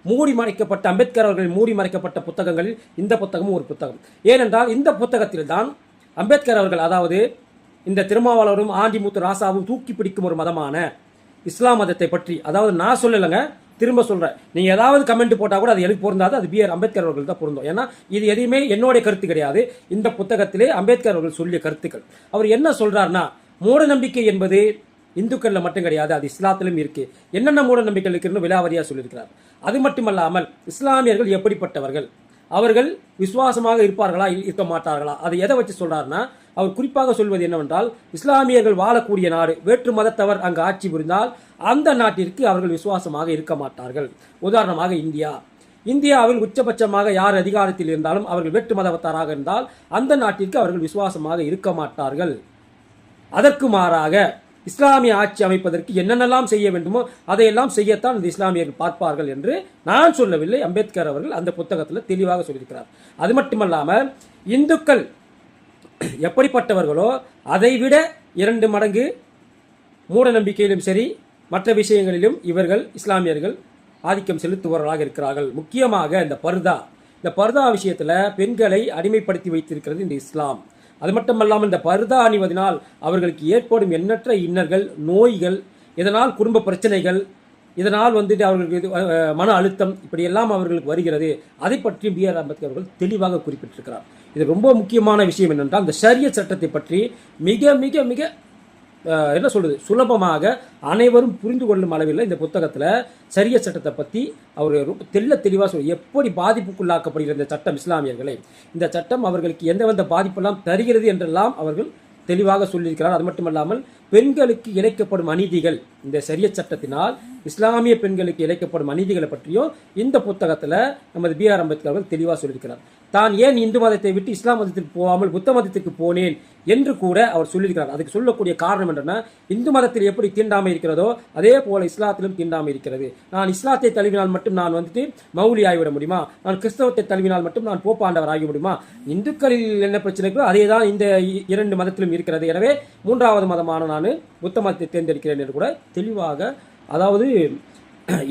மூடி மறைக்கப்பட்ட அம்பேத்கர் அவர்களின் மூடி மறைக்கப்பட்ட புத்தகங்களில் இந்த புத்தகமும் ஒரு புத்தகம். ஏனென்றால் இந்த புத்தகத்தில் தான் அம்பேத்கர் அவர்கள், அதாவது இந்த திருமாவளவரும் ஆண்டிமுத்து ராசாவும் தூக்கி பிடிக்கும் ஒரு மதமான இஸ்லாம் மதத்தை பற்றி, அதாவது நான் சொல்லலைங்க, திரும்ப சொல்கிறேன், நீங்கள் ஏதாவது கமெண்ட் போட்டால் கூட அது எனக்கு பொருந்தாது, அது B.R. அம்பேத்கர் அவர்கள் தான் பொருந்தும். ஏன்னா இது எதையுமே என்னுடைய கருத்து கிடையாது, இந்த புத்தகத்திலே அம்பேத்கர் அவர்கள் சொல்லிய கருத்துக்கள். அவர் என்ன சொல்கிறார்னா, மூட நம்பிக்கை என்பது இந்துக்களில் மட்டும் கிடையாது, அது இஸ்லாத்திலும் இருக்கு. என்னென்ன மூட நம்பிக்கை இருக்குன்னு விலாவரியாக சொல்லியிருக்கிறார். அது மட்டுமல்லாமல் இஸ்லாமியர்கள் எப்படிப்பட்டவர்கள், அவர்கள் விசுவாசமாக இருப்பார்களா இருக்க மாட்டார்களா, அதை எதை வச்சு சொல்றாருன்னா, அவர் குறிப்பாக சொல்வது என்னவென்றால், இஸ்லாமியர்கள் வாழக்கூடிய நாடு, வேற்று மதத்தவர் அங்கு ஆட்சி புரிந்தால் அந்த நாட்டிற்கு அவர்கள் விசுவாசமாக இருக்க மாட்டார்கள். உதாரணமாக இந்தியாவில் உச்சபட்சமாக யார் அதிகாரத்தில் இருந்தாலும் அவர்கள் வேற்று மதத்தவராக இருந்தால் அந்த நாட்டிற்கு அவர்கள் விசுவாசமாக இருக்க மாட்டார்கள். அதற்கு மாறாக இஸ்லாமிய ஆட்சி அமைப்பதற்கு என்னென்னலாம் செய்ய வேண்டுமோ அதையெல்லாம் செய்யத்தான் இந்த இஸ்லாமியர்கள் பார்ப்பார்கள் என்று நான் சொல்லவில்லை, அம்பேத்கர் அவர்கள் அந்த புத்தகத்தில் தெளிவாக சொல்லியிருக்கிறார். அது மட்டுமல்லாமல் இந்துக்கள் எப்படிப்பட்டவர்களோ அதைவிட 2 மடங்கு மூட நம்பிக்கையிலும் சரி மற்ற விஷயங்களிலும் இவர்கள் இஸ்லாமியர்கள் ஆதிக்கம் செலுத்துபவர்களாக இருக்கிறார்கள். முக்கியமாக இந்த பர்தா விஷயத்தில் பெண்களை அடிமைப்படுத்தி வைத்திருக்கிறது இந்த இஸ்லாம். அது மட்டுமல்லாமல் இந்த பர்தா அணிவதனால் அவர்களுக்கு ஏற்படும் எண்ணற்ற இன்னல்கள், நோய்கள், இதனால் குடும்ப பிரச்சனைகள், இதனால் அவர்களுக்கு மன அழுத்தம், இப்படியெல்லாம் அவர்களுக்கு வருகிறது. அதை பற்றி B.R. அம்பேத்கர் அவர்கள் தெளிவாக குறிப்பிட்டிருக்கிறார். இது ரொம்ப முக்கியமான விஷயம் என்னென்றால், இந்த ஷரியத் சட்டத்தை பற்றி மிக மிக மிக என்ன சொல்றது, சுலபமாக அனைவரும் புரிந்து கொள்ளும் அளவில் இந்த புத்தகத்தில் ஷரியத் சட்டத்தை பற்றி அவர் தெளிவாக சொல்லி, எப்படி பாதிப்புக்குள்ளாக்கப்படுகிற இந்த சட்டம் இஸ்லாமியர்களை, இந்த சட்டம் அவர்களுக்கு எந்தெந்த பாதிப்பெல்லாம் தருகிறது என்றெல்லாம் அவர்கள் தெளிவாக சொல்லியிருக்கிறார். அது மட்டுமல்லாமல் பெண்களுக்கு இழைக்கப்படும் அநீதிகள், இந்த ஷரியத் சட்டத்தினால் இஸ்லாமிய பெண்களுக்கு இழைக்கப்படும் அநீதிகளை பற்றியும் இந்த புத்தகத்தில் நமது B.R. அம்பேத்கர் அவர்கள் தெளிவாக சொல்லியிருக்கிறார். தான் ஏன் இந்து மதத்தை விட்டு இஸ்லாம் மதத்திற்கு போகாமல் புத்த மதத்திற்கு போனேன் என்று கூட அவர் சொல்லியிருக்கிறார். அதுக்கு சொல்லக்கூடிய காரணம் என்னன்னா, இந்து மதத்தில் எப்படி தீண்டாமை இருக்கிறதோ அதே போல இஸ்லாத்திலும் தீண்டாமை இருக்கிறது. நான் இஸ்லாத்தை தழுவினால் மட்டும் நான் மௌலி ஆகிவிட முடியுமா, நான் கிறிஸ்தவத்தை தழுவினால் மட்டும் நான் போப்பாண்டவர் ஆகி முடியுமா, இந்துக்களில் என்ன பிரச்சனைகளோ அதே தான் இந்த 2 மதத்திலும் இருக்கிறது. எனவே 3வது மதமான நான் புத்த மதத்தை தேர்ந்தெடுக்கிறேன் என்று கூட தெளிவாக, அதாவது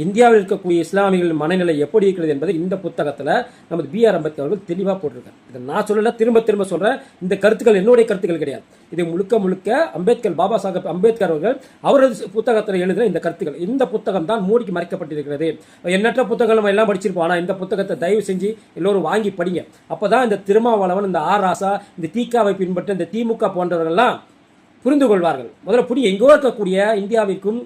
இந்தியாவில் இருக்கக்கூடிய இஸ்லாமியர்களின் மனநிலை எப்படி இருக்கிறது என்பதை இந்த புத்தகத்தில் நமது B.R. அம்பேத்கர் அவர்கள் தெளிவாக போட்டிருக்காங்க. இதை நான் சொல்லல, திரும்ப சொல்கிறேன், இந்த கருத்துக்கள் என்னுடைய கருத்துக்கள் கிடையாது. இது முழுக்க அம்பேத்கர், பாபா சாஹேப் அம்பேத்கர் அவர்கள் அவரது புத்தகத்தில் எழுதுகிற இந்த கருத்துக்கள். இந்த புத்தகம் தான் மூடிக்கு மறைக்கப்பட்டிருக்கிறது. எண்ணற்ற புத்தகங்கள் நம்ம எல்லாம் படிச்சிருப்போம், ஆனால் இந்த புத்தகத்தை தயவு செஞ்சு எல்லோரும் வாங்கி படிங்க. அப்போ தான் இந்த திருமாவளவன், இந்த ஆர் ராசா, இந்த தீக்காவை பின்பற்ற இந்த திமுக போன்றவர்கள்லாம் புரிந்து கொள்வார்கள். முதல்ல எங்கோ இருக்கக்கூடிய இந்தியாவிற்கும்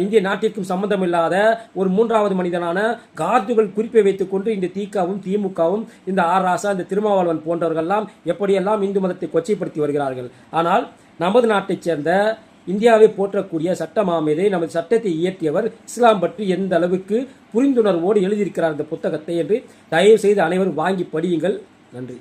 இந்திய நாட்டிற்கும் சம்பந்தம் இல்லாத ஒரு 3வது மனிதனான கார்துகள் குறிப்பை வைத்துக்கொண்டு இந்த தீக்காவும் திமுகவும் இந்த ஆர் ராசா, இந்த திருமாவளவன் போன்றவர்கள்லாம் எப்படியெல்லாம் இந்து மதத்தை கொச்சைப்படுத்தி வருகிறார்கள். ஆனால் நமது நாட்டைச் சேர்ந்த இந்தியாவை போற்றக்கூடிய சட்டமாமேதை, நமது சட்டத்தை இயற்றியவர் இஸ்லாம் பற்றி எந்த அளவுக்கு புரிந்துணர்வோடு எழுதியிருக்கிறார் இந்த புத்தகத்தை என்று தயவு செய்து அனைவரும் வாங்கி படியுங்கள். நன்றி.